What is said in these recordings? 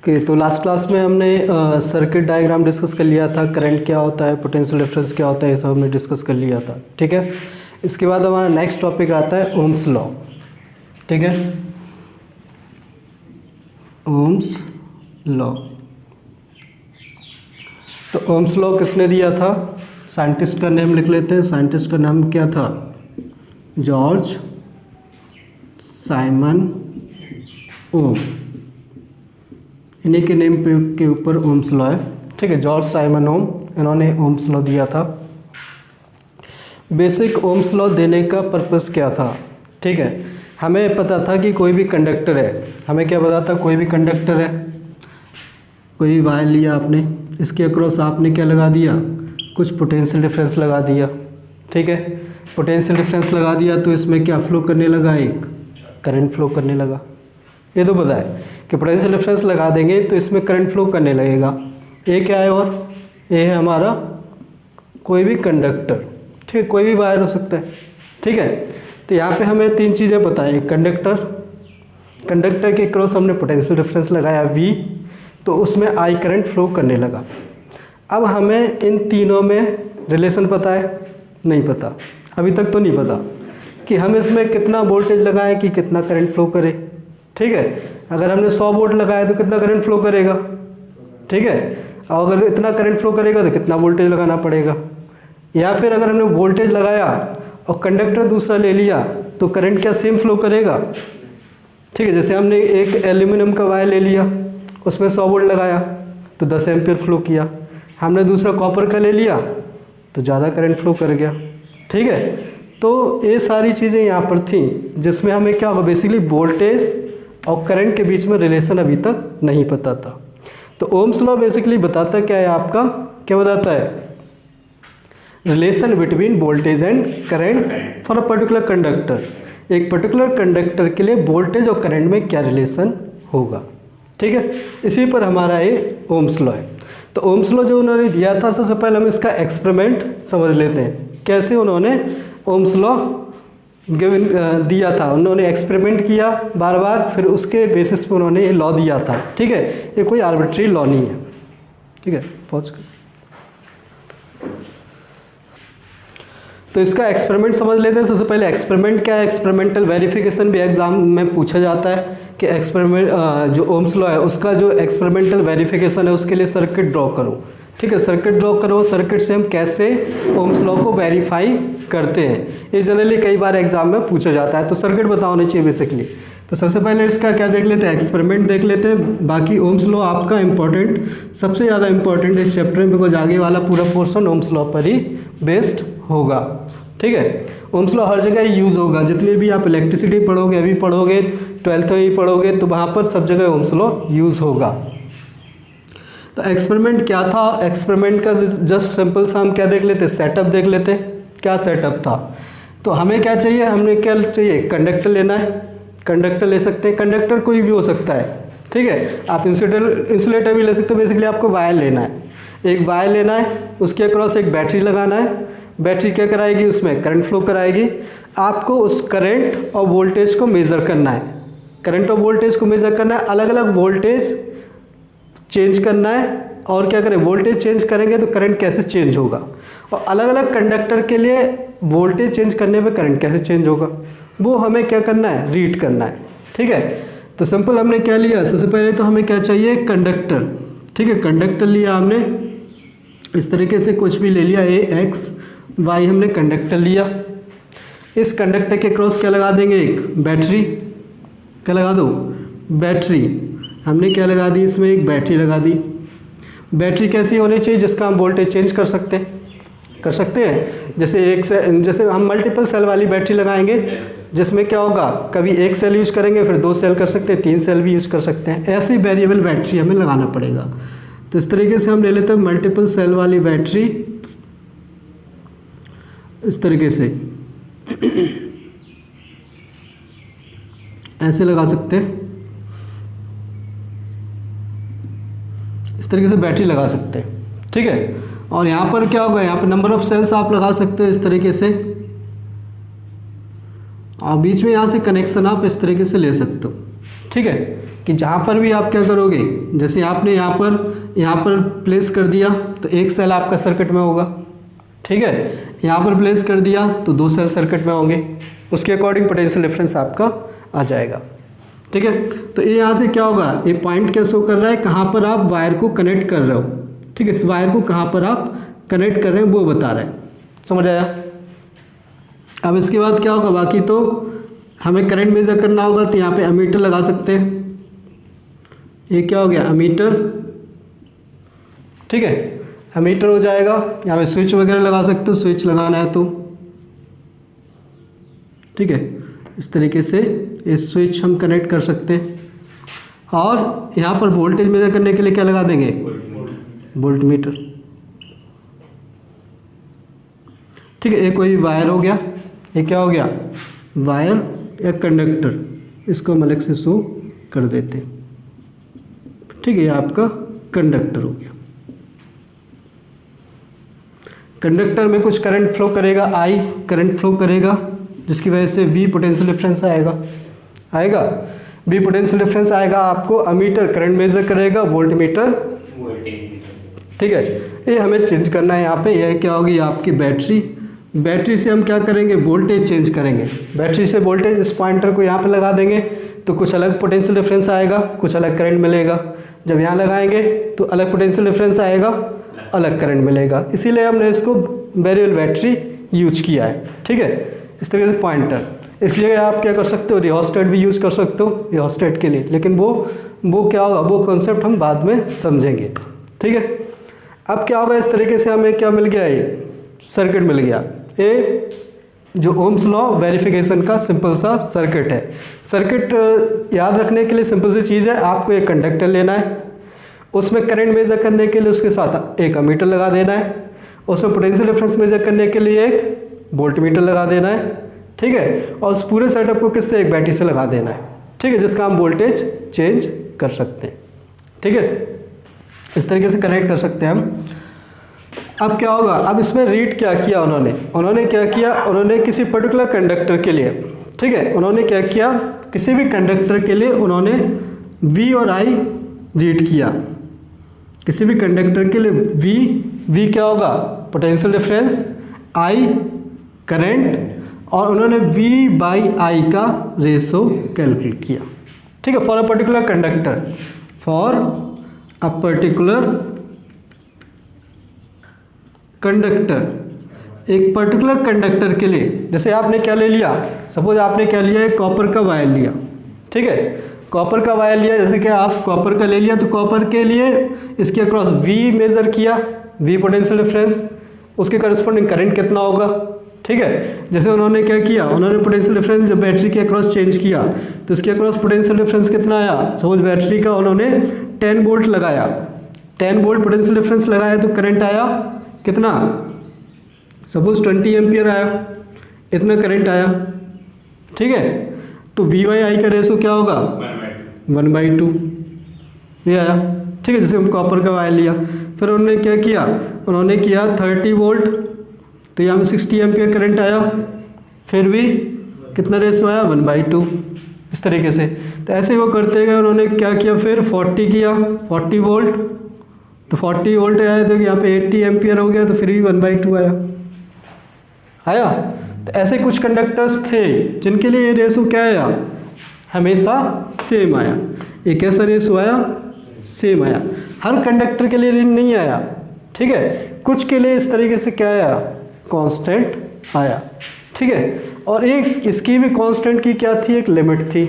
Okay, तो last class में हमने सर्किट डायग्राम डिस्कस कर लिया था, करंट क्या होता है, पोटेंशियल डिफरेंस क्या होता है, ये सब हमने डिस्कस कर लिया था। ठीक है, इसके बाद हमारा नेक्स्ट टॉपिक आता है ओम्स लॉ। ठीक है, ओम्स लॉ। तो ओम्स लॉ किसने दिया था? साइंटिस्ट का नेम लिख लेते हैं। साइंटिस्ट का नाम क्या था? जॉर्ज साइमन ओम। इन्हीं के नेम के ऊपर ओम्स लॉ है। ठीक है, जॉर्ज साइमन ओम, इन्होंने ओम्स लॉ दिया था। बेसिक ओम्स लॉ देने का पर्पस क्या था? ठीक है, हमें पता था कि कोई भी कंडक्टर है, हमें क्या पता था, कोई भी कंडक्टर है, कोई वायर लिया आपने, इसके अक्रॉस आपने क्या लगा दिया, कुछ पोटेंशियल डिफरेंस लगा दिया। ठीक है, पोटेंशियल डिफरेंस लगा दिया तो इसमें क्या फ्लो करने लगा, एक करंट फ्लो करने लगा। ये तो पता है कि पोटेंशियल डिफरेंस लगा देंगे तो इसमें करंट फ्लो करने लगेगा। ये क्या है, और ये है हमारा कोई भी कंडक्टर। ठीक है, कोई भी वायर हो सकता है। ठीक है, तो यहाँ पे हमें तीन चीज़ें पता है। एक कंडक्टर, कंडक्टर के क्रॉस हमने पोटेंशियल डिफरेंस लगाया V, तो उसमें I करंट फ्लो करने लगा। अब हमें इन तीनों में रिलेशन पता है? नहीं पता, अभी तक तो नहीं पता कि हम इसमें कितना वोल्टेज लगाएं कि कितना करंट फ्लो करे। ठीक है, अगर हमने 100 वोल्ट लगाया तो कितना करंट फ्लो करेगा। ठीक है, और अगर इतना करंट फ्लो करेगा तो कितना वोल्टेज लगाना पड़ेगा। या फिर अगर हमने वोल्टेज लगाया और कंडक्टर दूसरा ले लिया तो करंट क्या सेम फ्लो करेगा। ठीक है, जैसे हमने एक एल्यूमिनियम का वायर ले लिया, उसमें 100 वोल्ट लगाया तो 10 एम्पियर फ्लो किया। हमने दूसरा कॉपर का ले लिया तो ज़्यादा करंट फ्लो कर गया। ठीक है, तो ये सारी चीज़ें यहाँ पर थी जिसमें हमें क्या होगा, बेसिकली वोल्टेज और करंट के बीच में रिलेशन अभी तक नहीं पता था। तो ओम्स लॉ बेसिकली बताता क्या है आपका, क्या बताता है, relation between voltage and current for a particular conductor. एक पर्टिकुलर कंडक्टर के लिए वोल्टेज और करंट में क्या रिलेशन होगा। ठीक है, इसी पर हमारा ये ओम्स लॉ है। तो ओम्स लॉ जो उन्होंने दिया था, सबसे पहले हम इसका एक्सपेरिमेंट समझ लेते हैं, कैसे उन्होंने ओम्स लॉ दिया था। उन्होंने एक्सपेरिमेंट किया बार बार, फिर उसके बेसिस पे उन्होंने ये लॉ दिया था। ठीक है, ये कोई आर्बिट्री लॉ नहीं है। ठीक है, पॉज कर। तो इसका एक्सपेरिमेंट समझ लेते हैं। सबसे पहले एक्सपेरिमेंट क्या है, एक्सपेरिमेंटल वेरिफिकेशन भी एग्जाम में पूछा जाता है कि एक्सपेरिमेंट जो ओम्स लॉ है उसका जो एक्सपेरिमेंटल वेरिफिकेशन है उसके लिए सर्किट ड्रॉ करो। ठीक है, सर्किट ड्रॉ करो, सर्किट से हम कैसे ओम्स लॉ को वेरीफाई करते हैं, ये जनरली कई बार एग्जाम में पूछा जाता है। तो सर्किट पता होनी चाहिए बेसिकली। तो सबसे पहले इसका क्या देख लेते हैं, एक्सपेरिमेंट देख लेते हैं। बाकी ओम्स लॉ आपका इम्पोर्टेंट, सबसे ज़्यादा इम्पोर्टेंट इस चैप्टर में, बिकॉज आगे वाला पूरा पोर्शन ओम्स लॉ पर ही बेस्ड होगा। ठीक है, ओम्स लॉ हर जगह यूज़ होगा, जितने भी आप इलेक्ट्रिसिटी पढ़ोगे, अभी पढ़ोगे, 12th में भी पढ़ोगे, तो वहाँ पर सब जगह ओम्स लॉ यूज़ होगा। तो एक्सपेरिमेंट क्या था, एक्सपेरिमेंट का जस्ट सिंपल सा हम क्या देख लेते, सेटअप देख लेते। क्या सेटअप था, तो हमें क्या चाहिए, हमने क्या चाहिए, कंडक्टर लेना है। कंडक्टर ले सकते हैं, कंडक्टर कोई भी हो सकता है। ठीक है, आप इंसुलेटर भी ले सकते हो। बेसिकली आपको वायर लेना है, एक वायर लेना है, उसके अक्रॉस एक बैटरी लगाना है। बैटरी क्या कराएगी, उसमें करंट फ्लो कराएगी। आपको उस करंट और वोल्टेज को मेज़र करना है, करंट और वोल्टेज को मेज़र करना है, अलग अलग वोल्टेज चेंज करना है। और क्या करें, वोल्टेज चेंज करेंगे तो करंट कैसे चेंज होगा, और अलग अलग कंडक्टर के लिए वोल्टेज चेंज करने पे करंट कैसे चेंज होगा, वो हमें क्या करना है, रीड करना है। ठीक है, तो सिंपल हमने क्या लिया, सबसे पहले तो हमें क्या चाहिए, कंडक्टर। ठीक है, कंडक्टर लिया हमने, इस तरीके से कुछ भी ले लिया, ए एक्स वाई हमने कंडक्टर लिया। इस कंडक्टर के क्रॉस क्या लगा देंगे, एक बैटरी। क्या लगा दो, बैटरी। हमने क्या लगा दी, इसमें एक बैटरी लगा दी। बैटरी कैसी होनी चाहिए, जिसका हम वोल्टेज चेंज कर सकते हैं। जैसे हम मल्टीपल सेल वाली बैटरी लगाएंगे, जिसमें क्या होगा, कभी एक सेल यूज करेंगे, फिर 2 सेल कर सकते हैं, 3 सेल भी यूज कर सकते हैं। ऐसी वेरिएबल बैटरी हमें लगाना पड़ेगा। तो इस तरीके से हम ले लेते हैं मल्टीपल सेल वाली बैटरी, इस तरीके से ऐसे लगा सकते हैं, इस तरीके से बैटरी लगा सकते हैं। ठीक है, और यहाँ पर क्या होगा, यहाँ पर नंबर ऑफ सेल्स आप लगा सकते हो इस तरीके से, और बीच में यहाँ से कनेक्शन आप इस तरीके से ले सकते हो। ठीक है, कि जहाँ पर भी आप क्या करोगे, जैसे आपने यहाँ पर प्लेस कर दिया तो एक सेल आपका सर्किट में होगा, ठीक है, यहाँ पर प्लेस कर दिया तो 2 सेल सर्किट में होंगे, उसके अकॉर्डिंग पोटेंशियल डिफरेंस आपका आ जाएगा, ठीक है। तो ये यहाँ से क्या होगा, ये पॉइंट क्या शो कर रहा है, कहाँ पर आप वायर को कनेक्ट कर रहे हो, ठीक है, इस वायर को कहाँ पर आप कनेक्ट कर रहे हैं वो बता रहे हैं, समझ आया। अब इसके बाद क्या होगा, बाकी तो हमें करंट मेजर करना होगा, तो यहाँ पे एमीटर लगा सकते हैं, ये क्या हो गया एमीटर, ठीक है, एमीटर हो जाएगा। यहाँ पे स्विच वगैरह लगा सकते हो, स्विच लगाना है तो, ठीक है, इस तरीके से ये स्विच हम कनेक्ट कर सकते हैं। और यहाँ पर वोल्टेज मेजर करने के लिए क्या लगा देंगे, वोल्ट मीटर, ठीक है। ये कोई वायर हो गया, ये क्या हो गया वायर या कंडक्टर, इसको हम अलग से शो कर देते हैं, ठीक है, ये आपका कंडक्टर हो गया। कंडक्टर में कुछ करंट फ्लो करेगा, आई करंट फ्लो करेगा, जिसकी वजह से वी पोटेंशियल डिफरेंस आएगा, वी पोटेंशियल डिफरेंस आएगा। आपको अमीटर करंट मेजर करेगा, वोल्ट मीटर, ठीक है, ये हमें चेंज करना है। यहाँ पे यह क्या होगी आपकी बैटरी से हम क्या करेंगे, वोल्टेज चेंज करेंगे, बैटरी से वोल्टेज, इस पॉइंटर को यहाँ पे लगा देंगे तो कुछ अलग पोटेंशियल डिफरेंस आएगा, कुछ अलग करंट मिलेगा। जब यहाँ लगाएंगे तो अलग पोटेंशियल डिफरेंस आएगा, अलग करंट मिलेगा, इसीलिए हमने इसको वेरिएबल बैटरी यूज किया है, ठीक है। इस तरीके से पॉइंटर, इसकी जगह आप क्या कर सकते हो, रियोस्टेट भी यूज कर सकते हो रियोस्टेट के लिए, लेकिन वो क्या होगा, वो कॉन्सेप्ट हम बाद में समझेंगे, ठीक है। अब क्या होगा, इस तरीके से हमें क्या मिल गया, ये सर्किट मिल गया। ये जो ओम्स लॉ वेरिफिकेशन का सिंपल सा सर्किट है। सर्किट याद रखने के लिए सिंपल सी चीज़ है, आपको एक कंडक्टर लेना है, उसमें करंट मेजर करने के लिए उसके साथ एक अमीटर लगा देना है, उसमें पोटेंशियल डिफरेंस मेजर करने के लिए एक वोल्ट मीटर लगा देना है, ठीक है, और उस पूरे सेटअप को किससे, एक बैटरी से लगा देना है, ठीक है, जिसका हम वोल्टेज चेंज कर सकते हैं, ठीक है। इस तरीके से कनेक्ट कर सकते हैं हम। अब क्या होगा, अब इसमें रीड क्या किया उन्होंने क्या किया, उन्होंने किसी पर्टिकुलर कंडक्टर के लिए, ठीक है, उन्होंने क्या किया, किसी भी कंडक्टर के लिए उन्होंने V और I रीड किया, किसी भी कंडक्टर के लिए V क्या होगा, पोटेंशियल डिफरेंस, I करंट, और उन्होंने V/I का रेशो कैलकुलेट किया, ठीक है, for a particular conductor, for a particular conductor, एक पर्टिकुलर कंडक्टर के लिए। जैसे आपने क्या ले लिया, सपोज आपने क्या लिया, एक कॉपर का वायर लिया, ठीक है, कॉपर का वायर लिया, जैसे कि आप कॉपर का ले लिया तो कॉपर के लिए इसके अक्रॉस V मेज़र किया, V पोटेंशियल डिफरेंस, उसके करस्पॉन्डिंग करंट कितना होगा, ठीक है। जैसे उन्होंने क्या किया, उन्होंने पोटेंशियल डिफरेंस जब बैटरी के अक्रॉस चेंज किया तो इसके अक्रॉस पोटेंशियल डिफरेंस कितना आया, सपोज बैटरी का उन्होंने 10 वोल्ट लगाया, 10 वोल्ट पोटेंशियल डिफरेंस लगाया तो करंट आया कितना, सपोज 20 एम्पियर आया, इतना करंट आया, ठीक है। तो V/I का रेशो क्या होगा, 1/2, ये आया, ठीक है। जैसे हम कॉपर का वायर लिया, फिर उन्होंने क्या किया, उन्होंने किया 30 वोल्ट, तो यहाँ में 60 एम्पियर करंट आया, फिर भी कितना रेशो आया, 1/2, इस तरीके से। तो ऐसे वो करते गए, उन्होंने क्या किया, फिर 40 किया, 40 वोल्ट, तो 40 वोल्ट आया, तो यहाँ पे 80 एम्पियर हो गया, तो फिर भी 1/2 आया। तो ऐसे कुछ कंडक्टर्स थे जिनके लिए ये रेशो क्या आया, हमेशा सेम आया। ये कैसा रेशो आया, सेम आया, हर कंडक्टर के लिए नहीं आया, ठीक है। कुछ के लिए इस तरीके से क्या आया, कांस्टेंट आया, ठीक है। और एक इसकी भी कांस्टेंट की क्या थी, एक लिमिट थी,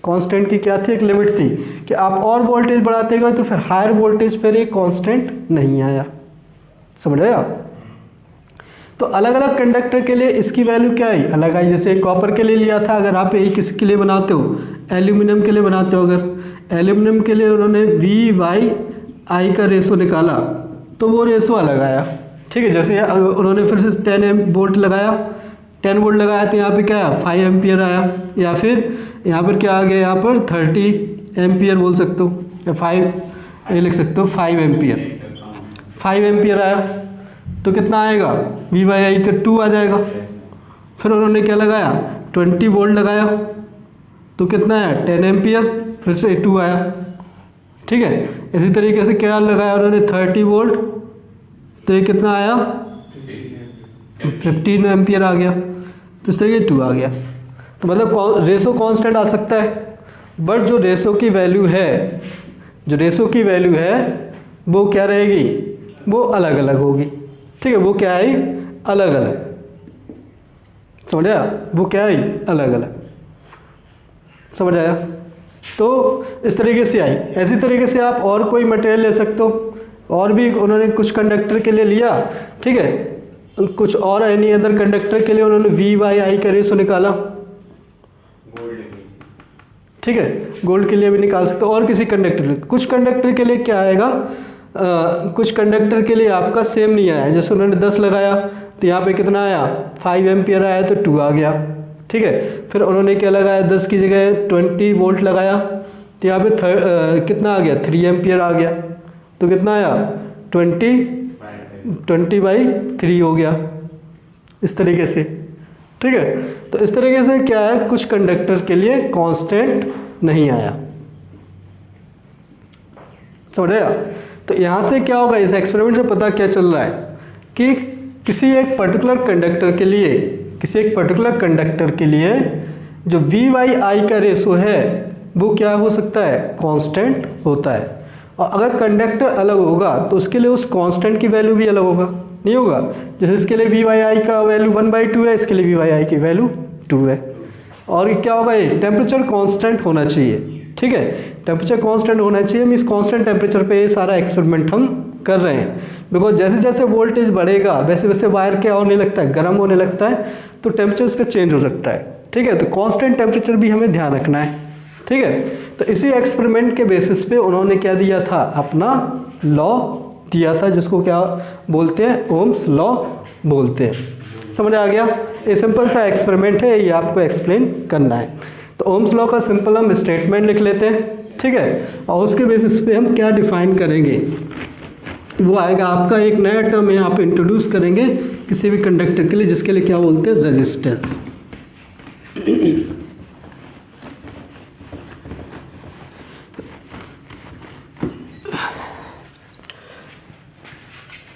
कांस्टेंट की क्या थी, एक लिमिट थी कि आप और वोल्टेज बढ़ाते गए तो फिर हायर वोल्टेज पर एक कांस्टेंट नहीं आया, समझ आया। तो अलग अलग कंडक्टर के लिए इसकी वैल्यू क्या आई, अलग आई। जैसे कॉपर के लिए लिया था, अगर आप यही किसी के लिए बनाते हो, एल्यूमिनियम के लिए बनाते हो, अगर एल्यूमिनियम के लिए उन्होंने V/I का रेशो निकाला तो वो रेशो अलग आया, ठीक है। जैसे उन्होंने फिर से 10 वोल्ट लगाया, 10 वोल्ट लगाया तो यहाँ पे क्या आया, 5 एम्पियर आया, या फिर यहाँ पर क्या आ गया, यहाँ पर 30 एम्पियर बोल सकते हो, या 5 ये लिख सकते हो, 5 एम्पियर आया, तो कितना आएगा, V/I का 2 आ जाएगा। फिर उन्होंने क्या लगाया, 20 वोल्ट लगाया, तो कितना आया 10 एम्पियर, फिर से 2 आया। ठीक है, इसी तरीके से क्या लगाया उन्होंने 30 वोल्ट, तो ये कितना आया 15 एम्पियर आ गया, तो इस तरीके 2 आ गया। तो मतलब रेशो कांस्टेंट आ सकता है, बट जो रेशो की वैल्यू है, जो रेशो की वैल्यू है वो क्या रहेगी, वो अलग अलग होगी। ठीक है, वो क्या है अलग अलग, समझ आया, वो क्या है अलग अलग, समझ आया। तो इस तरीके से आई। ऐसी तरीके से आप और कोई मटेरियल ले सकते हो, और भी उन्होंने कुछ कंडक्टर के लिए लिया। ठीक है, कुछ और एनी अदर कंडक्टर के लिए उन्होंने V/I का रेशो निकाला। ठीक है, गोल्ड के लिए भी निकाल सकते हो, और किसी कंडक्टर के लिए। कुछ कंडक्टर के लिए क्या आएगा, कुछ कंडक्टर के लिए आपका सेम नहीं आया। जैसे उन्होंने 10 लगाया तो यहाँ पे कितना आया 5 एम्पियर आया, तो 2 आ गया। ठीक है, फिर उन्होंने क्या लगाया 10 की जगह 20 वोल्ट लगाया, तो यहाँ पे कितना आ गया 3 एम्पियर आ गया, तो कितना आया 20/3 हो गया, इस तरीके से। ठीक है, तो इस तरीके से क्या है, कुछ कंडक्टर के लिए कांस्टेंट नहीं आया, समझ आया। तो यहाँ से क्या होगा, इस एक्सपेरिमेंट से पता क्या चल रहा है कि किसी एक पर्टिकुलर कंडक्टर के लिए, किसी एक पर्टिकुलर कंडक्टर के लिए जो V/I का रेशो है वो क्या हो सकता है, कांस्टेंट होता है। और अगर कंडक्टर अलग होगा तो उसके लिए उस कांस्टेंट की वैल्यू भी अलग होगा, नहीं होगा। जैसे इसके लिए V/I का वैल्यू 1/2 है, इसके लिए V/I की वैल्यू 2 है। और क्या होगा, ये टेम्परेचर कांस्टेंट होना चाहिए। ठीक है, टेम्परेचर कांस्टेंट होना चाहिए, मीन्स कांस्टेंट टेम्परेचर पे ये सारा एक्सपेरिमेंट हम कर रहे हैं। बिकॉज जैसे जैसे वोल्टेज बढ़ेगा वैसे वैसे वायर क्या होने लगता है, गर्म होने लगता है, तो टेम्परेचर उसका चेंज हो सकता है। ठीक है, तो कांस्टेंट टेम्परेचर भी हमें ध्यान रखना है। ठीक है, तो इसी एक्सपेरिमेंट के बेसिस पे उन्होंने क्या दिया था, अपना लॉ दिया था, जिसको क्या बोलते हैं, ओम्स लॉ बोलते हैं। समझ आ गया, ये सिंपल सा एक्सपेरिमेंट है, ये आपको एक्सप्लेन करना है। तो ओम्स लॉ का सिंपल हम स्टेटमेंट लिख लेते हैं। ठीक है, और उसके बेसिस पे हम क्या डिफाइन करेंगे, वो आएगा आपका एक नया टर्म यहाँ पे इंट्रोड्यूस करेंगे किसी भी कंडक्टर के लिए, जिसके लिए क्या बोलते हैं, रेजिस्टेंस।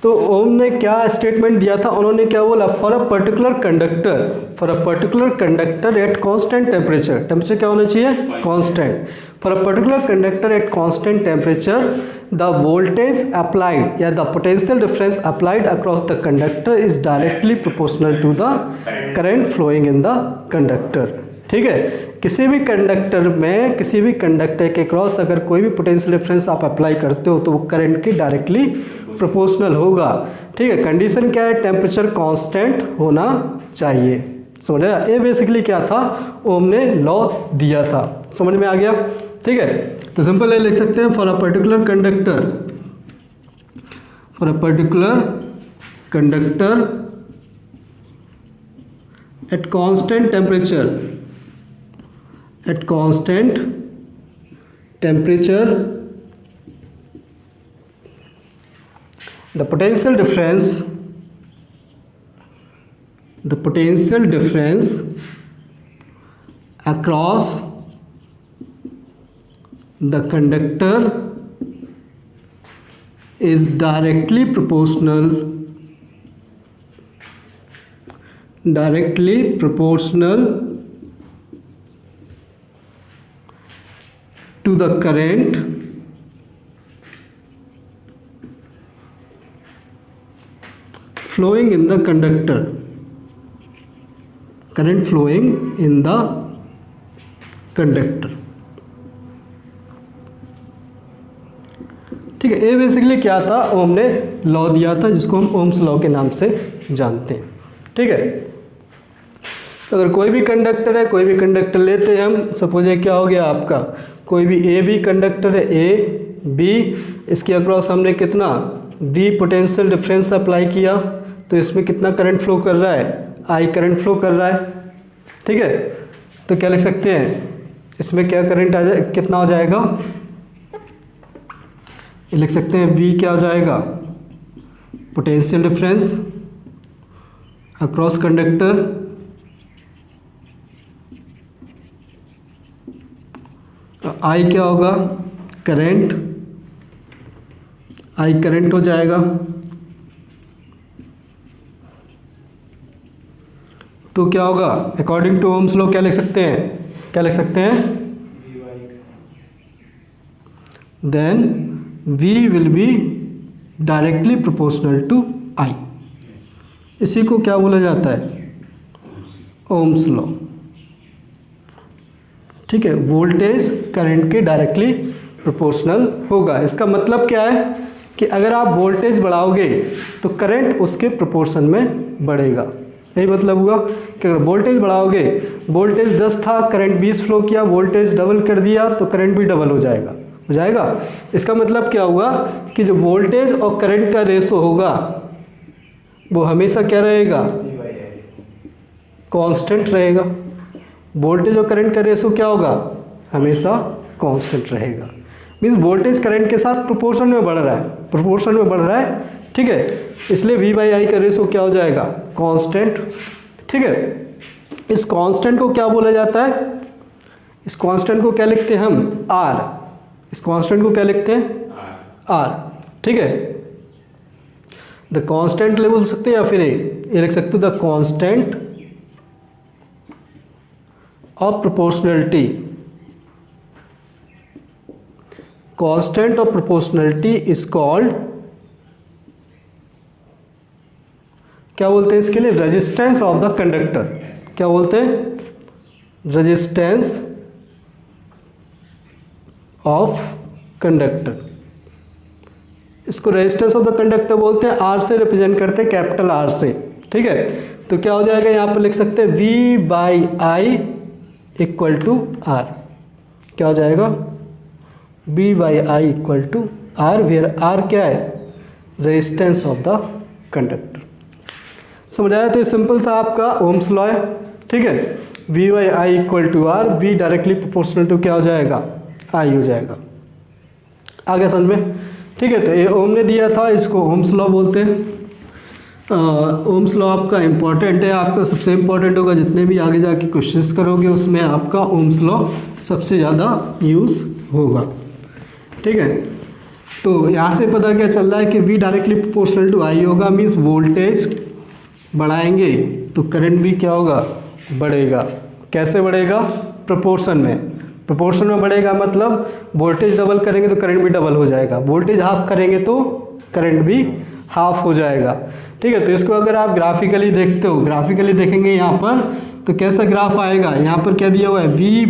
तो ओम ने क्या स्टेटमेंट दिया था, उन्होंने क्या बोला, for a particular conductor at constant temperature, temperature क्या होना चाहिए, constant. For a particular conductor at constant temperature the voltage applied या the potential difference applied across the conductor is directly proportional to the current flowing in the conductor. ठीक है, किसी भी conductor में, किसी भी कंडक्टर के क्रॉस अगर कोई भी पोटेंशियल डिफरेंस आप अप्लाई करते हो तो वो करंट की डायरेक्टली प्रोपोर्शनल होगा। ठीक है, कंडीशन क्या है, टेम्परेचर कांस्टेंट होना चाहिए। समझ आया, ये बेसिकली क्या था, ओम ने लॉ दिया था। समझ में आ गया। ठीक है, तो सिंपल ये लिख सकते हैं, for a particular conductor at constant temperature the potential difference across the conductor is directly proportional to the current flowing in the conductor, current flowing in the conductor। ठीक है, ये बेसिकली क्या था, ओम ने लॉ दिया था जिसको हम ओम्स लॉ के नाम से जानते हैं। ठीक है, तो अगर कोई भी कंडक्टर है, कोई भी कंडक्टर लेते हैं हम, सपोज ये क्या हो गया आपका, कोई भी ए बी कंडक्टर है, ए बी, इसके अक्रॉस हमने कितना V पोटेंशियल डिफरेंस अप्लाई किया, तो इसमें कितना करंट फ्लो कर रहा है, I करंट फ्लो कर रहा है। ठीक है, तो क्या लिख सकते हैं, इसमें क्या करंट आ जाए, कितना हो जाएगा, ये लिख सकते हैं V क्या हो जाएगा, potential difference across conductor I क्या होगा, करंट, आई करंट हो जाएगा। तो क्या होगा, अकॉर्डिंग टू ओम्स लॉ क्या लिख सकते हैं, क्या लिख सकते हैं, then V will be directly proportional to I। इसी को क्या बोला जाता है, ओम्स लॉ। ठीक है, वोल्टेज करंट के डायरेक्टली प्रोपोर्शनल होगा। इसका मतलब क्या है कि अगर आप वोल्टेज बढ़ाओगे तो करंट उसके प्रोपोर्शन में बढ़ेगा। यही मतलब हुआ कि अगर वोल्टेज बढ़ाओगे, वोल्टेज 10 था, करंट 20 फ्लो किया, वोल्टेज डबल कर दिया तो करंट भी डबल हो जाएगा। इसका मतलब क्या हुआ कि जो वोल्टेज और करंट का रेशो होगा वो हमेशा क्या रहेगा, कांस्टेंट रहेगा। वोल्टेज और करंट का रेशो क्या होगा, हमेशा कांस्टेंट रहेगा। मीन्स वोल्टेज करंट के साथ प्रोपोर्शन में बढ़ रहा है, ठीक है। इसलिए V बाई आई का रेशो क्या हो जाएगा, कांस्टेंट। ठीक है, इस कांस्टेंट को क्या बोला जाता है, इस कांस्टेंट को क्या लिखते हैं हम, R। इस कांस्टेंट को क्या लिखते हैं, R। ठीक है, द कांस्टेंट ले बोल सकते हैं या फिर ये लिख सकते हो, the constant of proportionality. Constant of proportionality is called, क्या बोलते हैं इसके लिए, रेजिस्टेंस ऑफ द कंडक्टर। क्या बोलते हैं, रेजिस्टेंस ऑफ कंडक्टर। इसको रेजिस्टेंस ऑफ द कंडक्टर बोलते हैं, आर से रिप्रेजेंट करते हैं, कैपिटल आर से। ठीक है, तो क्या हो जाएगा, यहाँ पर लिख सकते हैं V by I equal to R. क्या हो जाएगा, V by I equal to R, where R क्या है, रेजिस्टेंस ऑफ द कंडक्टर। समझ आया। तो ये सिंपल सा आपका ओम्स लॉ है। ठीक है, V by I equal to R, V directly proportional to क्या हो जाएगा, I हो जाएगा। आगे समझ में। ठीक है, तो ये ओम ने दिया था, इसको ओम्स लॉ बोलते हैं। ओम्स लॉ आपका इम्पॉर्टेंट है, आपका सबसे इम्पॉर्टेंट होगा। जितने भी आगे जाके कोशिश करोगे उसमें आपका ओम्स लॉ सबसे ज़्यादा यूज़ होगा। ठीक है, तो यहाँ से पता क्या चल रहा है कि V directly proportional to I होगा। मीन्स वोल्टेज बढ़ाएंगे तो करंट भी क्या होगा, बढ़ेगा। कैसे बढ़ेगा, प्रोपोर्शन में बढ़ेगा। मतलब वोल्टेज डबल करेंगे तो करंट भी डबल हो जाएगा, वोल्टेज हाफ करेंगे तो करंट भी हाफ हो जाएगा। ठीक है, तो इसको अगर आप ग्राफिकली देखते हो, ग्राफिकली देखेंगे यहाँ पर तो कैसा ग्राफ आएगा। यहाँ पर क्या दिया हुआ है, V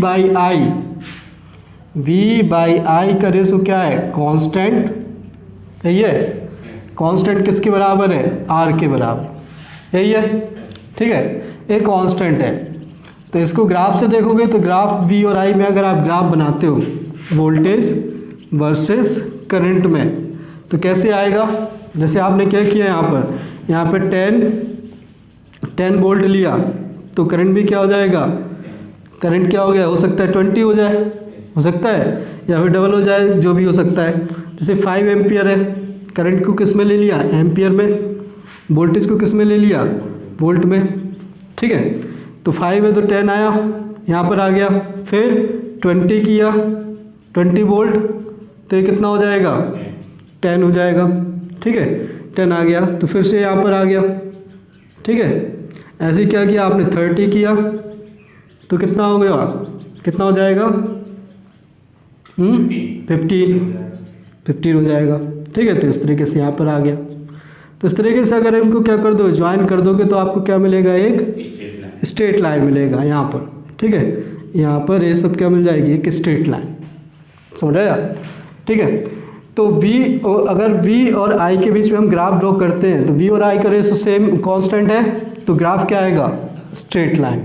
बाई आई का रेशो क्या है, कांस्टेंट। यही है, कांस्टेंट किसके बराबर है, R के बराबर। यही है, ठीक है, एक कांस्टेंट है। तो इसको ग्राफ से देखोगे तो ग्राफ V और I में अगर आप ग्राफ बनाते हो वोल्टेज वर्सेस करंट में, तो कैसे आएगा। जैसे आपने क्या किया, यहाँ पर 10 वोल्ट लिया तो करंट भी क्या हो जाएगा, करंट क्या हो गया, हो सकता है 20 हो जाए, हो सकता है, या फिर डबल हो जाए, जो भी हो सकता है। जैसे 5 एम्पियर है, करंट को किस में ले लिया, एम्पियर में, वोल्टेज को किस में ले लिया, वोल्ट में। ठीक है, तो 5 है तो 10 आया, यहाँ पर आ गया। फिर 20 किया, 20 वोल्ट, तो ये कितना हो जाएगा, 10 हो जाएगा। ठीक है, 10 आ गया तो फिर से यहाँ पर आ गया। ठीक है, ऐसे क्या किया आपने, 30 किया तो कितना हो गया, कितना हो जाएगा, 15 हो जाएगा। ठीक है, तो इस तरीके से यहाँ पर आ गया। तो इस तरीके से अगर इनको क्या कर दो, ज्वाइन कर दोगे तो आपको क्या मिलेगा, एक स्ट्रेट लाइन मिलेगा यहाँ पर। ठीक है, यहाँ पर ये सब क्या मिल जाएगी, एक स्ट्रेट लाइन। समझ आया। ठीक है, तो अगर V और I के बीच में हम ग्राफ ड्रॉ करते हैं तो V और I का रेशो सेम कांस्टेंट है, तो ग्राफ क्या आएगा, स्ट्रेट लाइन।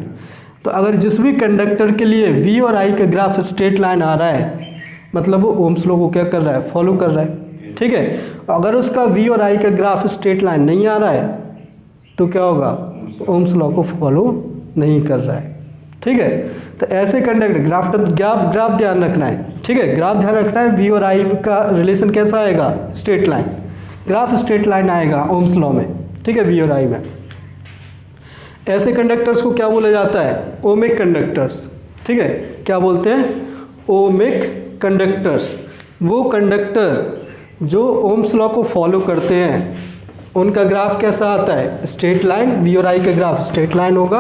तो अगर जिस भी कंडक्टर के लिए V और I का ग्राफ स्ट्रेट लाइन आ रहा है, मतलब वो ओम्स लॉ को क्या कर रहा है, फॉलो कर रहा है। ठीक है, अगर उसका V और I का ग्राफ स्ट्रेट लाइन नहीं आ रहा है तो क्या होगा, ओम्स लॉ को फॉलो नहीं कर रहा है। ठीक है, तो ऐसे कंडक्टर ग्राफ ध्यान रखना है। ठीक है, ग्राफ ध्यान रखना है, V और I का रिलेशन कैसा आएगा, straight line, graph straight line आएगा ओम्स लॉ में। ठीक है, V और I में। ऐसे कंडक्टर्स को क्या बोला जाता है, ओमिक कंडक्टर्स। ठीक है, क्या बोलते हैं, ओमिक कंडक्टर्स, वो कंडक्टर जो ओम्स लॉ को फॉलो करते हैं उनका ग्राफ कैसा आता है, स्ट्रेट लाइन, वी और आई का ग्राफ स्ट्रेट लाइन होगा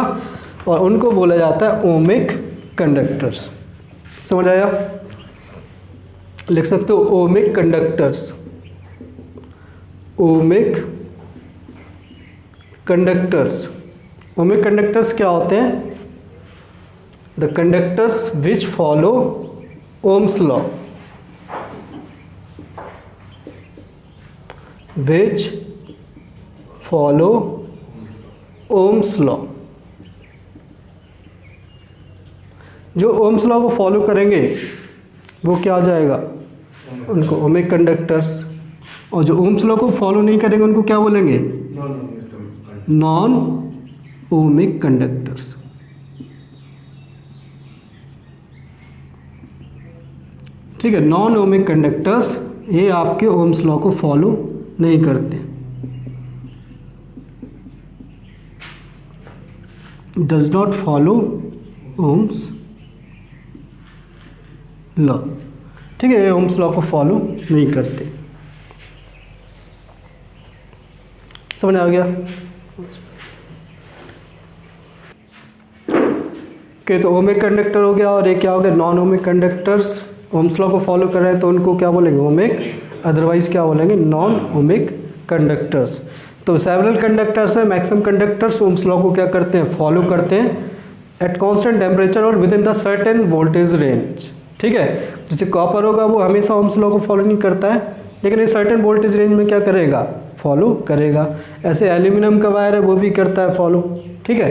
और उनको बोला जाता है ओमिक कंडक्टर्स। समझ आया? लिख सकते हो ohmic conductors, ohmic conductors. Ohmic conductors क्या होते हैं? The conductors which follow Ohm's law, which follow Ohm's law. जो ओम्स लॉ को फॉलो करेंगे वो क्या हो जाएगा, उनको ओमिक कंडक्टर्स, और जो ओम्स लॉ को फॉलो नहीं करेंगे उनको क्या बोलेंगे, नॉन ओमिक कंडक्टर्स। ठीक है, नॉन ओमिक कंडक्टर्स ये आपके ओम्स लॉ को फॉलो नहीं करते, does not follow Ohm's law. ठीक है, ओम्स लॉ को फॉलो नहीं करते। समझ आ गया? ओके, तो ओमिक कंडक्टर हो गया और ये क्या हो गया, non ohmic conductors. Ohm's law को फॉलो कर रहे हैं तो उनको क्या बोलेंगे, ओमिक, अदरवाइज क्या बोलेंगे, नॉन ओमिक कंडक्टर्स। तो सेवरल कंडक्टर्स है, मैक्सिमम कंडक्टर्स ओम्स लॉ को क्या करते हैं, फॉलो करते हैं एट कांस्टेंट टेम्परेचर और with in the certain voltage range. ठीक है, जैसे कॉपर होगा वो हमेशा ओम्स लॉ को फॉलो नहीं करता है, लेकिन ये सर्टेन वोल्टेज रेंज में क्या करेगा, फॉलो करेगा। ऐसे एल्यूमिनियम का वायर है वो भी करता है फॉलो। ठीक है,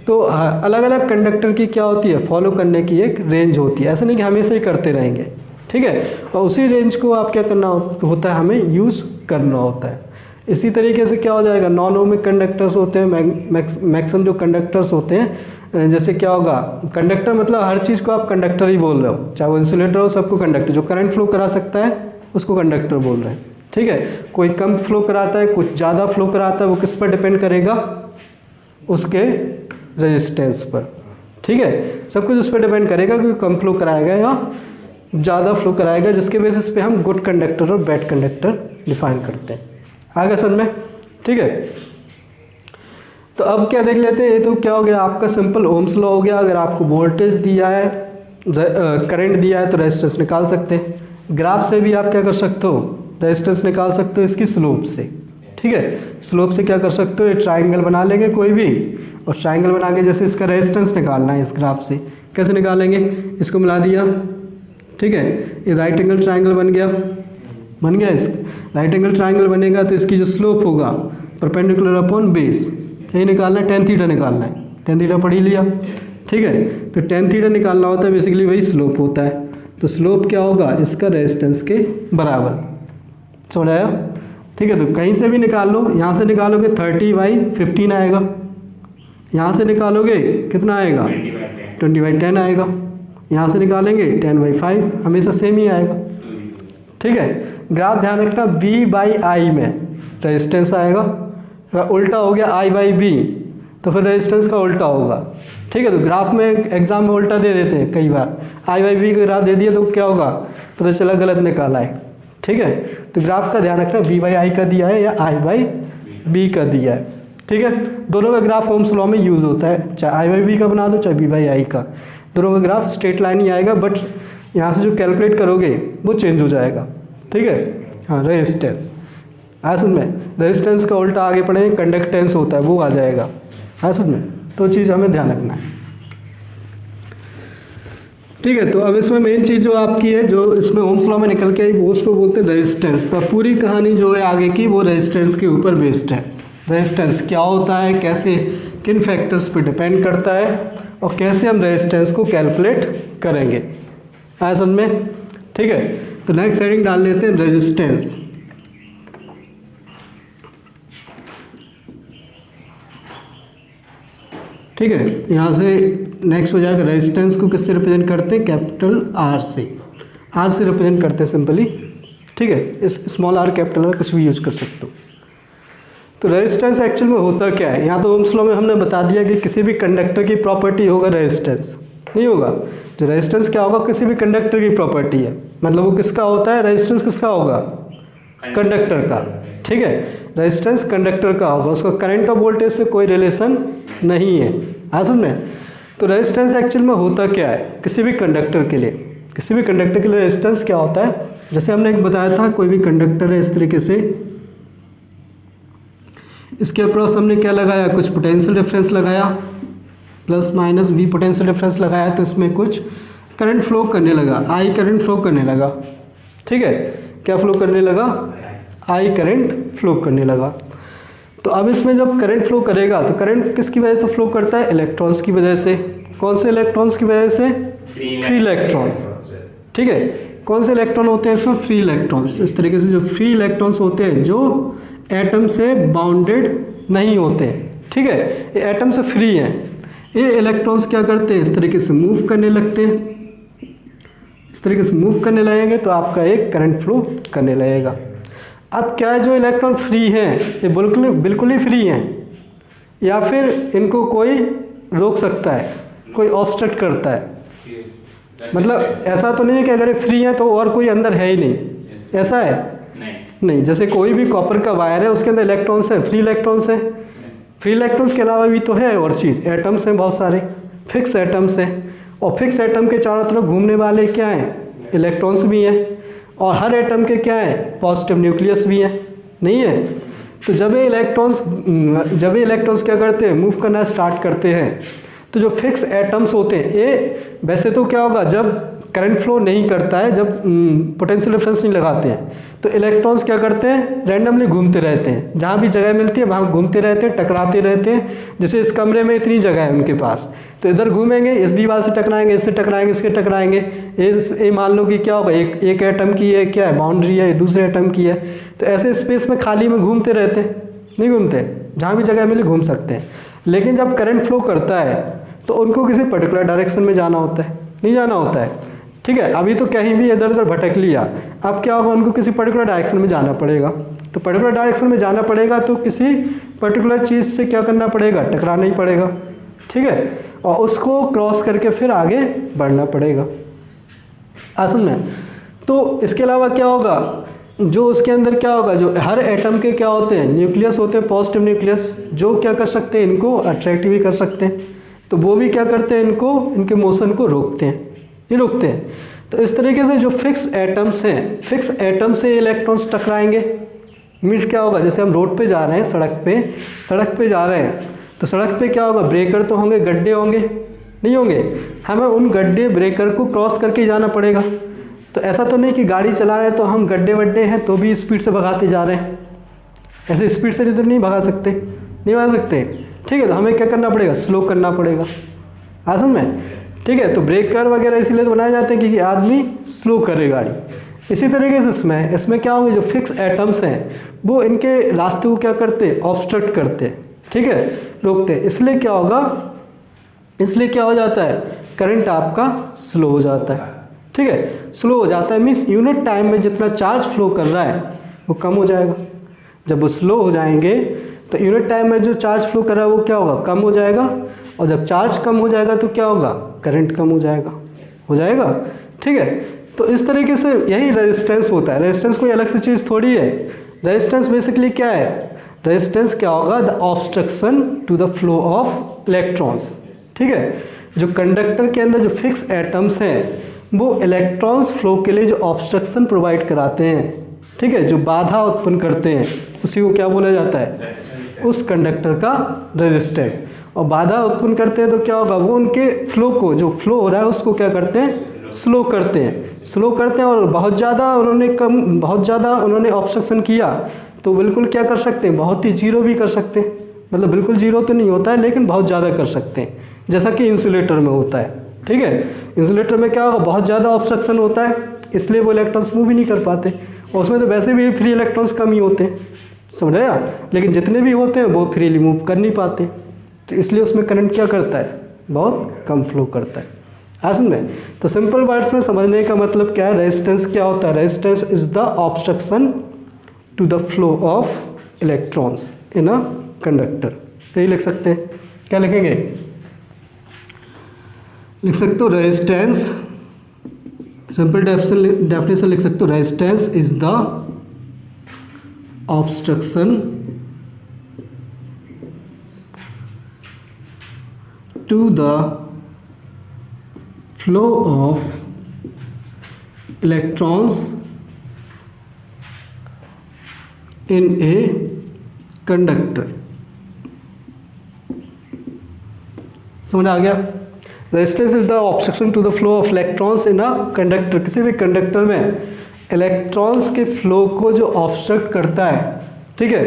तो अलग अलग कंडक्टर की क्या होती है, फॉलो करने की एक रेंज होती है, ऐसा नहीं कि हमेशा ही करते रहेंगे। ठीक है, और उसी रेंज को आप क्या करना होता है, हमें यूज़ करना होता है। इसी तरीके से क्या हो जाएगा, नॉन ओमिक कंडक्टर्स होते हैं, मैक्सिमम जो कंडक्टर्स होते हैं, जैसे क्या होगा, कंडक्टर मतलब हर चीज़ को आप कंडक्टर ही बोल रहे हो, चाहे वो इंसुलेटर हो सबको कंडक्टर, जो करंट फ्लो करा सकता है उसको कंडक्टर बोल रहे हैं। ठीक है, कोई कम फ्लो कराता है, कुछ ज़्यादा फ्लो कराता है, वो किस पर डिपेंड करेगा, उसके रेजिस्टेंस पर। ठीक है, सब कुछ उस पर डिपेंड करेगा कि कम फ्लो कराएगा या ज़्यादा फ्लो कराएगा, जिसके बेसिस पे हम गुड कंडक्टर और बैड कंडक्टर डिफाइन करते हैं। आगे समझ में? ठीक है, तो अब क्या देख लेते हैं, ये तो क्या हो गया आपका सिंपल ओम्स लॉ हो गया। अगर आपको वोल्टेज दिया है, करंट दिया है तो रेजिस्टेंस निकाल सकते हैं। ग्राफ से भी आप क्या कर सकते हो, रेजिस्टेंस निकाल सकते हो इसकी स्लोप से। ठीक है, स्लोप से क्या कर सकते हो, ये ट्राइंगल बना लेंगे कोई भी, और ट्राइंगल बना के जैसे इसका रेजिस्टेंस निकालना है इस ग्राफ से, कैसे निकालेंगे, इसको मिला दिया। ठीक है, ये राइट एंगल ट्राइंगल बन गया, इस राइट एंगल ट्राइंगल बनेगा तो इसकी जो स्लोप होगा परपेंडिकुलर अपॉन बेस, यही निकालना है, tan थीटा निकालना है, tan थीटा पढ़ ही लिया। ठीक है, तो tan थीटा निकालना होता है, बेसिकली वही स्लोप होता है। तो स्लोप क्या होगा, इसका रेजिस्टेंस के बराबर। समझ आया? ठीक है, तो कहीं से भी निकाल लो, यहाँ से निकालोगे 30/15 आएगा, यहाँ से निकालोगे कितना आएगा, 20/10 आएगा, यहाँ से निकालेंगे 10/5, हमेशा सेम ही आएगा। ठीक है, ग्राफ ध्यान रखना, V/I में रेजिस्टेंस आएगा, अगर उल्टा हो गया I/B तो फिर रेजिस्टेंस का उल्टा होगा। ठीक है, तो ग्राफ में एग्जाम में उल्टा दे देते हैं कई बार, I/B का ग्राफ दे दिया तो क्या होगा, पता चला गलत निकाला है। ठीक है, तो ग्राफ का ध्यान रखना, V/I का दिया है या I/B का दिया है। ठीक है, दोनों का ग्राफ ओम्स लॉ में यूज़ होता है, चाहे I/B का बना दो चाहे V/I का, दोनों का ग्राफ स्ट्रेट लाइन ही आएगा, बट यहाँ से जो कैलकुलेट करोगे वो चेंज हो जाएगा। ठीक है, हाँ, रेजिस्टेंस समझ में, रेजिस्टेंस का उल्टा आगे पढ़ेंगे कंडक्टेंस होता है, वो आ जाएगा। समझ में, तो चीज़ हमें ध्यान रखना है। ठीक है, तो अब इसमें मेन चीज़ जो आपकी है, जो इसमें ओम्स लॉ में निकल के आई, वो उसको बोलते हैं रेजिस्टेंस। तो पूरी कहानी जो है आगे की वो रेजिस्टेंस के ऊपर बेस्ड है। रेजिस्टेंस क्या होता है, कैसे, किन फैक्टर्स पे डिपेंड करता है, और कैसे हम रेजिस्टेंस को कैलकुलेट करेंगे। आया समझ में? ठीक है, तो नेक्स्ट हेडिंग डाल लेते हैं, रेजिस्टेंस। ठीक है, यहाँ से नेक्स्ट हो जाएगा, रेजिस्टेंस को किससे रिप्रेजेंट करते हैं, कैपिटल R से, R से रिप्रेजेंट करते हैं सिंपली। ठीक है, इस स्मॉल r कैपिटल R कुछ भी यूज कर सकते हो। तो रेजिस्टेंस एक्चुअल में होता क्या है, यहाँ तो ओम्स लॉ में हमने बता दिया कि किसी भी कंडक्टर की प्रॉपर्टी होगा रेजिस्टेंस। नहीं होगा। जो रेजिस्टेंस क्या होगा, किसी भी कंडक्टर की प्रॉपर्टी है, मतलब वो किसका होता है, रेजिस्टेंस किसका होगा, कंडक्टर का, ठीक है। रेजिस्टेंस कंडक्टर का होगा, उसका करंट और वोल्टेज से कोई रिलेशन नहीं है। समझ में। तो रेजिस्टेंस एक्चुअल में होता क्या है किसी भी कंडक्टर के लिए, किसी भी कंडक्टर के लिए रेजिस्टेंस क्या होता है, जैसे हमने एक बताया था, कोई भी कंडक्टर है इस तरीके से, इसके अक्रॉस हमने क्या लगाया, कुछ पोटेंशियल डिफरेंस लगाया, plus minus V potential difference लगाया, तो इसमें कुछ करंट फ्लो करने लगा, I करंट फ्लो करने लगा, ठीक है। क्या फ्लो करने लगा, I करंट फ्लो करने लगा। तो अब इसमें जब करंट फ्लो करेगा तो करंट किसकी वजह से फ्लो करता है, इलेक्ट्रॉन्स की वजह से। कौन से इलेक्ट्रॉन्स की वजह से, फ्री इलेक्ट्रॉन्स, ठीक है। कौन से इलेक्ट्रॉन होते हैं इसमें, फ्री इलेक्ट्रॉन्स। इस तरीके से जो फ्री इलेक्ट्रॉन्स होते हैं जो एटम से बाउंडेड नहीं होते, ठीक है, ये एटम से फ्री हैं, ये इलेक्ट्रॉन्स क्या करते हैं, इस तरीके से मूव करने लगते हैं। इस तरीके से मूव करने लगेंगे तो आपका एक करंट फ्लो करने लगेगा। अब क्या है, जो इलेक्ट्रॉन फ्री हैं ये बिल्कुल ही फ्री हैं, या फिर इनको कोई रोक सकता है, कोई ऑब्स्ट्रक्ट करता है। मतलब ऐसा तो नहीं है कि अगर ये फ्री है तो और कोई अंदर है ही नहीं, ऐसा है नहीं। जैसे कोई भी कॉपर का वायर है, उसके अंदर इलेक्ट्रॉन्स है, फ्री इलेक्ट्रॉन्स है। फ्री इलेक्ट्रॉन्स के अलावा भी तो है और चीज़, एटम्स हैं बहुत सारे, फिक्स एटम्स हैं, और फिक्स एटम के चारों तरफ घूमने वाले क्या हैं, इलेक्ट्रॉन्स भी हैं, और हर एटम के क्या है, पॉजिटिव न्यूक्लियस भी है, नहीं है। तो जब ये इलेक्ट्रॉन्स क्या करते हैं, मूव करना स्टार्ट करते हैं, तो जो फिक्स एटम्स होते हैं ये वैसे तो क्या होगा, जब करंट फ्लो नहीं करता है, जब पोटेंशियल डिफरेंस नहीं लगाते हैं, तो इलेक्ट्रॉन्स क्या करते हैं, रैंडमली घूमते रहते हैं, जहाँ भी जगह मिलती है वहाँ घूमते रहते हैं, टकराते रहते हैं। जैसे इस कमरे में इतनी जगह है उनके पास, तो इधर घूमेंगे, इस दीवार से टकराएंगे, इससे टकराएंगे, इसके टकराएंगे। ये मान लो कि क्या होगा, एक एटम की है क्या है, बाउंड्री है, दूसरे एटम की है, तो ऐसे स्पेस में खाली में घूमते रहते हैं, नहीं घूमते, जहाँ भी जगह मिले घूम सकते हैं। लेकिन जब करंट फ्लो करता है तो उनको किसी पर्टिकुलर डायरेक्शन में जाना होता है, नहीं जाना होता है, ठीक है। अभी तो कहीं भी इधर उधर भटक लिया, अब क्या होगा, उनको किसी पर्टिकुलर डायरेक्शन में जाना पड़ेगा। तो पर्टिकुलर डायरेक्शन में जाना पड़ेगा तो किसी पर्टिकुलर चीज़ से क्या करना पड़ेगा, टकराना ही पड़ेगा, ठीक है, और उसको क्रॉस करके फिर आगे बढ़ना पड़ेगा। आसन में तो इसके अलावा क्या होगा, जो उसके अंदर क्या होगा, जो हर एटम के क्या होते हैं, न्यूक्लियस होते हैं, पॉजिटिव न्यूक्लियस, जो क्या कर सकते हैं, इनको अट्रैक्ट भी कर सकते हैं। तो वो भी क्या करते हैं, इनको, इनके मोशन को रोकते हैं, नहीं रोकते हैं। तो इस तरीके से जो फिक्स एटम्स हैं, फिक्स एटम से इलेक्ट्रॉन्स टकराएंगे। मीन्स क्या होगा, जैसे हम रोड पे जा रहे हैं, सड़क पे जा रहे हैं, तो सड़क पे क्या होगा, ब्रेकर तो होंगे, गड्ढे होंगे, नहीं होंगे, हमें उन गड्ढे ब्रेकर को क्रॉस करके ही जाना पड़ेगा। तो ऐसा तो नहीं कि गाड़ी चला रहे हैं तो हम गड्ढे वड्ढे हैं तो भी स्पीड से भगाते जा रहे हैं, ऐसे स्पीड से तो नहीं भगा सकते, ठीक है। तो हमें क्या करना पड़ेगा, स्लो करना पड़ेगा, आसन में, ठीक है। तो ब्रेकर वगैरह इसीलिए तो बनाए जाते हैं कि आदमी स्लो करे गाड़ी। इसी तरीके से इसमें क्या होंगे, जो फिक्स एटम्स हैं वो इनके रास्ते को क्या करते हैं, ऑब्स्ट्रक्ट करते हैं, ठीक है, रोकते हैं। इसलिए क्या होगा, इसलिए क्या हो जाता है, करंट आपका स्लो हो जाता है, ठीक है, स्लो हो जाता है। मीन्स यूनिट टाइम में जितना चार्ज फ्लो कर रहा है वो कम हो जाएगा। जब वो स्लो हो जाएंगे तो यूनिट टाइम में जो चार्ज फ्लो कर रहा है वो क्या होगा, कम हो जाएगा, और जब चार्ज कम हो जाएगा तो क्या होगा, करंट कम हो जाएगा, ठीक है। तो इस तरीके से यही रेजिस्टेंस होता है। रेजिस्टेंस कोई अलग से चीज़ थोड़ी है। रेजिस्टेंस बेसिकली क्या है, रेजिस्टेंस क्या होगा, the obstruction to the flow of electrons, ठीक है। जो कंडक्टर के अंदर जो फिक्स एटम्स हैं वो इलेक्ट्रॉन्स फ्लो के लिए जो ऑब्स्ट्रक्शन प्रोवाइड कराते हैं, ठीक है, जो बाधा उत्पन्न करते हैं, उसी को क्या बोला जाता है, उस कंडक्टर का रेजिस्टेंस। और बाधा उत्पन्न करते हैं तो क्या होगा, वो उनके फ्लो को, जो फ्लो हो रहा है उसको क्या करते हैं, स्लो करते हैं। और बहुत ज़्यादा उन्होंने ऑब्स्ट्रक्शन किया तो बिल्कुल क्या कर सकते हैं, बहुत ही जीरो भी कर सकते हैं। मतलब बिल्कुल जीरो तो नहीं होता है लेकिन बहुत ज़्यादा कर सकते हैं, जैसा कि इंसुलेटर में होता है, ठीक है। इंसुलेटर में क्या होगा, बहुत ज़्यादा ऑब्स्ट्रक्शन होता है, इसलिए वो इलेक्ट्रॉन्स मूव ही नहीं कर पाते, और उसमें तो वैसे भी फ्री इलेक्ट्रॉन्स कम ही होते हैं, समझ रहे हैं। लेकिन जितने भी होते हैं वो फ्रीली मूव कर नहीं पाते, तो इसलिए उसमें करंट क्या करता है, बहुत कम फ्लो करता है। समझ में। तो सिंपल वर्ड्स में समझने का मतलब क्या है, रेजिस्टेंस क्या होता है, resistance is the obstruction to the flow of electrons in a conductor. यही लिख सकते हैं, क्या लिखेंगे, लिख सकते हो रेजिस्टेंस, सिंपल डेफिनेशन लिख सकते हो, resistance is the obstruction to the flow of electrons in a conductor। समझ आ गया? Resistance is the obstruction to the flow of electrons in a conductor. किसी भी कंडक्टर में इलेक्ट्रॉन्स के फ्लो को जो ऑब्स्ट्रक्ट करता है, ठीक है,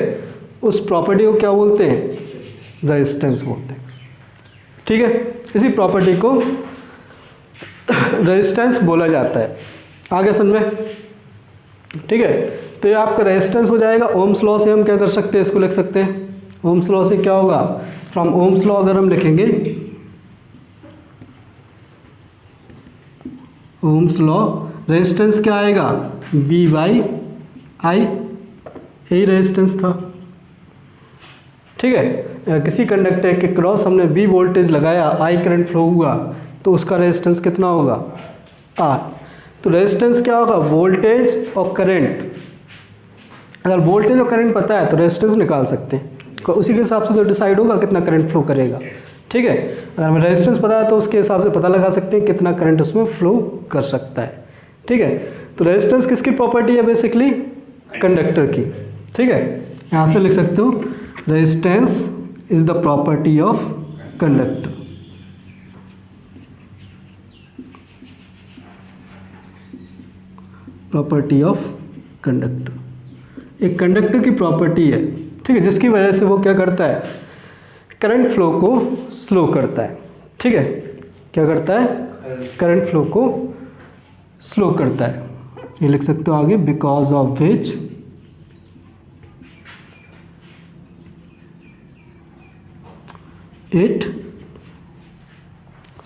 उस प्रॉपर्टी को क्या बोलते हैं? रेजिस्टेंस बोलते हैं। ठीक है, इसी प्रॉपर्टी को रेजिस्टेंस बोला जाता है। आगे समझ में? ठीक है, तो ये आपका रेजिस्टेंस हो जाएगा। ओम्स लॉ से हम क्या कर सकते हैं, इसको लिख सकते हैं। ओम्स लॉ से क्या होगा? फ्रॉम ओम्स लॉ अगर हम लिखेंगे, ओम्स लॉ, रेजिस्टेंस क्या आएगा? V बाई आई, यही रेजिस्टेंस था। ठीक है, किसी कंडक्टर के क्रॉस हमने V वोल्टेज लगाया, I करंट फ्लो हुआ, तो उसका रेजिस्टेंस कितना होगा? R। तो रेजिस्टेंस क्या होगा? वोल्टेज और करंट। अगर वोल्टेज और करंट पता है तो रेजिस्टेंस निकाल सकते हैं, तो उसी के हिसाब से तो डिसाइड होगा कितना करंट फ्लो करेगा। ठीक है, अगर हमें रेजिस्टेंस पता है तो उसके हिसाब से पता लगा सकते हैं कितना करंट उसमें फ्लो कर सकता है। ठीक है, तो रेजिस्टेंस किसकी प्रॉपर्टी है? बेसिकली कंडक्टर की। ठीक है, यहाँ से लिख सकते हो resistance is the property of conductor. Property of conductor एक कंडक्टर की प्रॉपर्टी है, ठीक है, जिसकी वजह से वो क्या करता है? करंट फ्लो को स्लो करता है। ठीक है, क्या करता है? करंट फ्लो को स्लो करता है। ये लिख सकते हो आगे, because of which it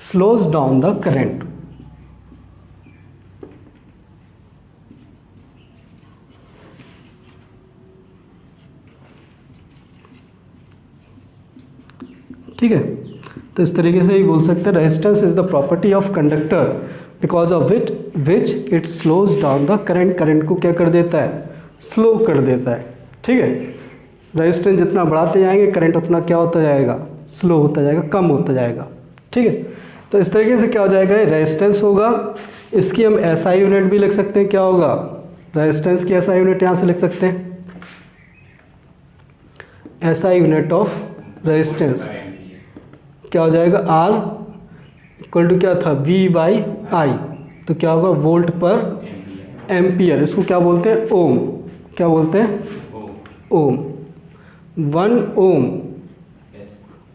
slows down the current। ठीक है, तो इस तरीके से ही बोल सकते हैं, resistance is the property of conductor because of which it slows down the current. Current को क्या कर देता है? स्लो कर देता है। ठीक है, रेजिस्टेंस जितना बढ़ाते जाएंगे करंट उतना क्या होता जाएगा? स्लो होता जाएगा, कम होता जाएगा। ठीक है, तो इस तरीके से क्या हो जाएगा? रेजिस्टेंस होगा। इसकी हम एसआई यूनिट भी लिख सकते हैं। क्या होगा? रेजिस्टेंस की एसआई यूनिट यहाँ से लिख सकते हैं, एसआई यूनिट ऑफ रेजिस्टेंस क्या हो जाएगा? आर इक्वल टू क्या था? V बाई आई। तो क्या होगा? वोल्ट पर एम्पियर। इसको क्या बोलते हैं? ओम। क्या बोलते हैं? ओम। 1 ओम।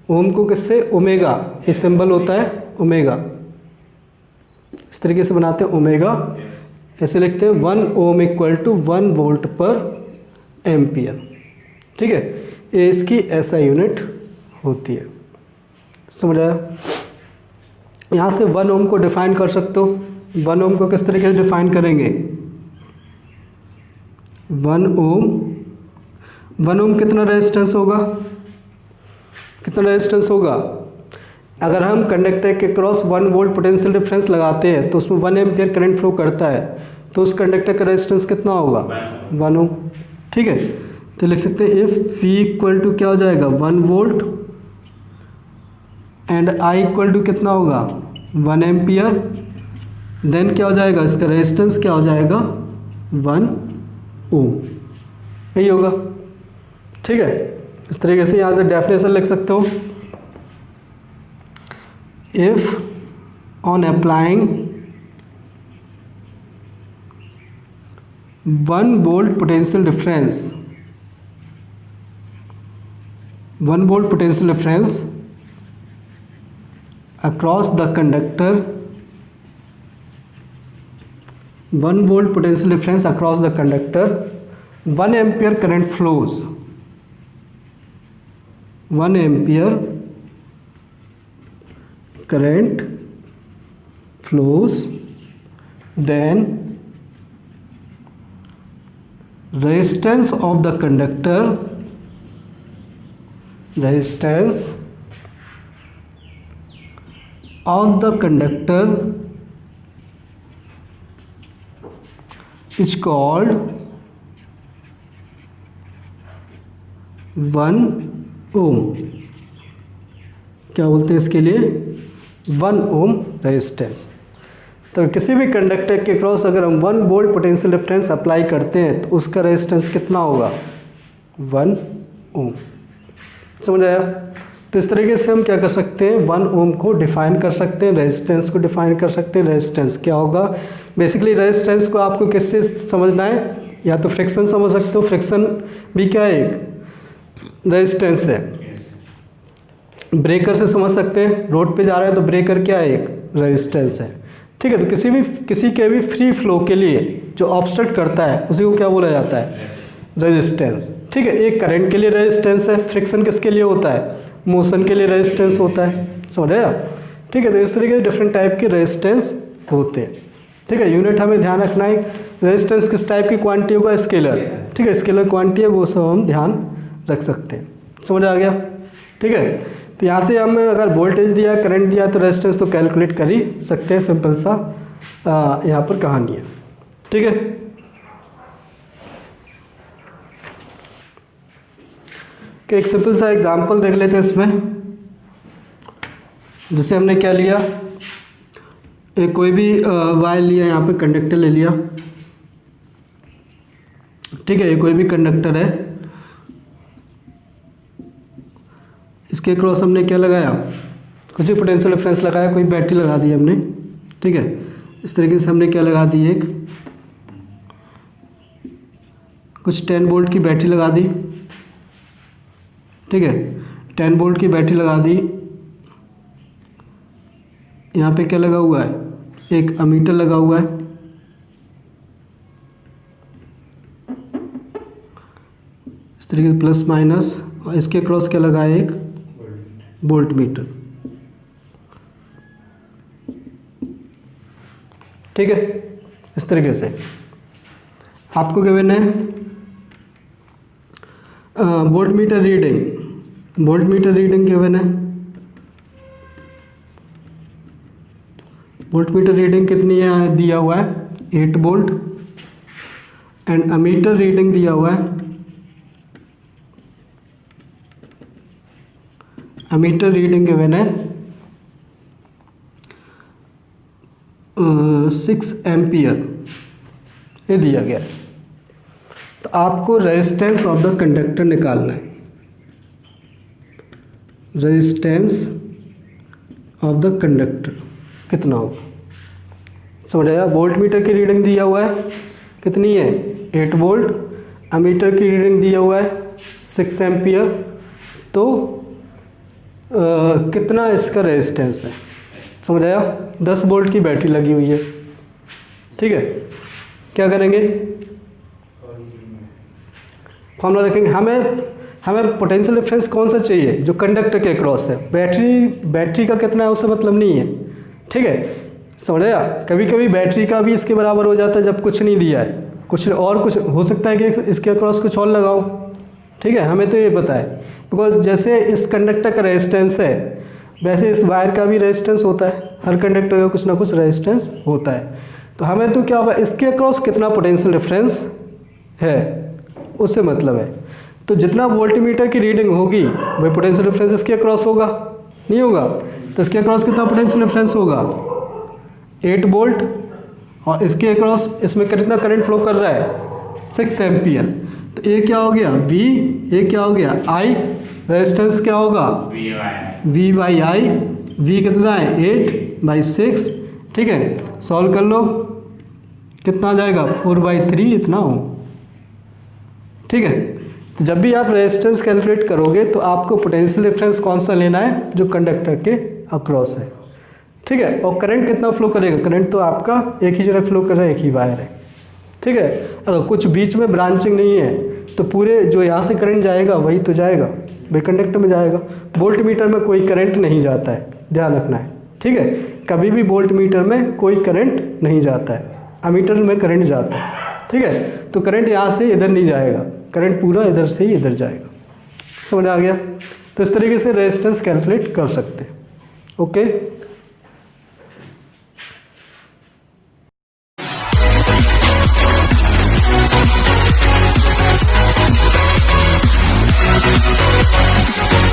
ओम को किससे? ओमेगा। ये सिंबल होता है ओमेगा, इस तरीके से बनाते हैं ओमेगा। ऐसे लिखते हैं 1 ओम इक्वल टू 1 वोल्ट पर एम्पियर। ठीक है, ये इसकी ऐसा यूनिट होती है। समझ आया? यहाँ से 1 ओम को डिफाइन कर सकते हो। 1 ओम को किस तरीके से डिफाइन करेंगे? 1 ओम कितना रेजिस्टेंस होगा? कितना रेजिस्टेंस होगा? अगर हम कंडक्टर के क्रॉस 1 वोल्ट पोटेंशियल डिफरेंस लगाते हैं तो उसमें 1 एम्पियर करंट फ्लो करता है, तो उस कंडक्टर का रेजिस्टेंस कितना होगा? 1 ओम। ठीक है, तो लिख सकते हैं इफ V इक्वल टू क्या हो जाएगा? 1 volt and I equal to कितना होगा? 1 एम्पियर, देन क्या हो जाएगा? इसका रेजिस्टेंस क्या हो जाएगा? 1 ओम। यही होगा। ठीक है, इस तरीके से यहाँ से डेफिनेशन लिख सकते हो, if on applying 1 volt potential difference, 1 volt potential difference across the conductor, 1 volt potential difference across the conductor, 1 ampere current flows, 1 ampere current flows, then resistance of the conductor, resistance of the conductor is called 1 ओम। क्या बोलते हैं इसके लिए? 1 ohm resistance. तो किसी भी conductor के cross अगर हम 1 वोल्ट पोटेंशियल डिफरेंस अप्लाई करते हैं तो उसका रेजिस्टेंस कितना होगा? 1 ओम। समझ आया? तो इस तरीके से हम क्या कर सकते हैं, 1 ओम को डिफाइन कर सकते हैं, रेजिस्टेंस को डिफाइन कर सकते हैं। रेजिस्टेंस क्या होगा? बेसिकली रेजिस्टेंस को आपको किससे समझना है? या तो फ्रिक्शन समझ सकते हो, फ्रिक्शन भी क्या है? एक रेजिस्टेंस है। ब्रेकर से समझ सकते हैं, रोड पे जा रहे हैं तो ब्रेकर क्या है? एक रेजिस्टेंस है। ठीक है, तो किसी के भी फ्री फ्लो के लिए जो ऑब्स्ट्रक्ट करता है उसी को क्या बोला जाता है? रेजिस्टेंस। ठीक है, एक करंट के लिए रेजिस्टेंस है, फ्रिक्शन किसके लिए होता है? मोशन के लिए रेजिस्टेंस होता है। समझ आया? ठीक है, तो इस तरीके से डिफरेंट टाइप के रेजिस्टेंस होते हैं। ठीक है, यूनिट हमें ध्यान रखना है, रेजिस्टेंस किस टाइप की क्वांटिटी होगा? स्केलर। ठीक है, स्केलर क्वांटिटी है, वो सब हम ध्यान रख सकते हैं। समझ आ गया? ठीक है, तो यहाँ से हमें अगर वोल्टेज दिया, करंट दिया तो रेजिस्टेंस तो कैलकुलेट कर ही सकते हैं। सिंपल सा यहाँ पर कहानी है। ठीक है, कि एक सिंपल सा एग्जांपल देख लेते हैं इसमें। जैसे हमने क्या लिया, एक कोई भी वायर लिया, यहाँ पे कंडक्टर ले लिया। ठीक है, ये कोई भी कंडक्टर है, इसके क्रॉस हमने क्या लगाया? कुछ भी पोटेंशियल डिफरेंस लगाया, कोई बैटरी लगा दी हमने। ठीक है, इस तरीके से हमने क्या लगा दी? एक कुछ 10 वोल्ट की बैटरी लगा दी। ठीक है, 10 वोल्ट की बैटरी लगा दी। यहाँ पे क्या लगा हुआ है? एक अमीटर लगा हुआ है। इस तरीके से प्लस माइनस, और इसके क्रॉस क्या लगा है? एक वोल्ट मीटर। ठीक है, इस तरीके से आपको गिवन है volt meter reading. Volt meter reading given है। वोल्ट मीटर रीडिंग कितनी है? दिया हुआ है 8 वोल्ट। एंड अमीटर रीडिंग दिया हुआ है, अमीटर रीडिंग गिवन है 6 एम्पियर, ये दिया गया है। तो आपको रेजिस्टेंस ऑफ द कंडक्टर निकालना है। रेजिस्टेंस ऑफ द कंडक्टर कितना होगा? समझ आया? वोल्ट मीटर की रीडिंग दिया हुआ है, कितनी है? 8 वोल्ट। अमीटर की रीडिंग दिया हुआ है 6 एम्पियर। तो कितना इसका रेजिस्टेंस है? समझ आया? 10 वोल्ट की बैटरी लगी हुई है। ठीक है, क्या करेंगे? फॉर्मूला रखेंगे। हमें पोटेंशियल डिफरेंस कौन सा चाहिए? जो कंडक्टर के क्रॉस है। बैटरी का कितना है उससे मतलब नहीं है। ठीक है, समझ आया? कभी कभी बैटरी का भी इसके बराबर हो जाता है जब कुछ नहीं दिया है, कुछ हो सकता है कि इसके क्रॉस कुछ और लगाओ। ठीक है, हमें तो ये पता है, बिकॉज जैसे इस कंडक्टर का रेजिस्टेंस है वैसे इस वायर का भी रेजिस्टेंस होता है। हर कंडक्टर का कुछ ना कुछ रेजिस्टेंस होता है। तो हमें तो क्या होगा? इसके क्रॉस कितना पोटेंशियल डिफरेंस है उससे मतलब है। तो जितना वोल्टमीटर की रीडिंग होगी वही पोटेंशियल डिफरेंस इसके क्रॉस होगा, नहीं होगा? तो इसके क्रॉस कितना पोटेंशियल डिफरेंस होगा? 8 वोल्ट। और इसके क्रॉस इसमें कितना करंट फ्लो कर रहा है? 6 एम्पियर। तो ये क्या हो गया? V। ये क्या हो गया? I। रेजिस्टेंस क्या होगा? V by I। V कितना है? 8/6। ठीक है, सॉल्व कर लो, कितना आ जाएगा? 4/3 इतना हो। ठीक है, तो जब भी आप रेजिस्टेंस कैलकुलेट करोगे तो आपको पोटेंशियल डिफरेंस कौन सा लेना है? जो कंडक्टर के अक्रॉस है। ठीक है, और करंट कितना फ्लो करेगा? करंट तो आपका एक ही जगह फ्लो कर रहा है, एक ही वायर है। ठीक है, अगर कुछ बीच में ब्रांचिंग नहीं है तो पूरे जो यहाँ से करंट जाएगा वही तो जाएगा, वही कंडक्टर में जाएगा। वोल्ट मीटर में कोई करंट नहीं जाता है, ध्यान रखना है। ठीक है, कभी भी वोल्ट मीटर में कोई करंट नहीं जाता है, अमीटर में करंट जाता है। ठीक है, तो करंट यहाँ से इधर नहीं जाएगा, करंट पूरा इधर से ही इधर जाएगा। समझ आ गया? तो इस तरीके से रेजिस्टेंस कैलकुलेट कर सकते हैं। ओके।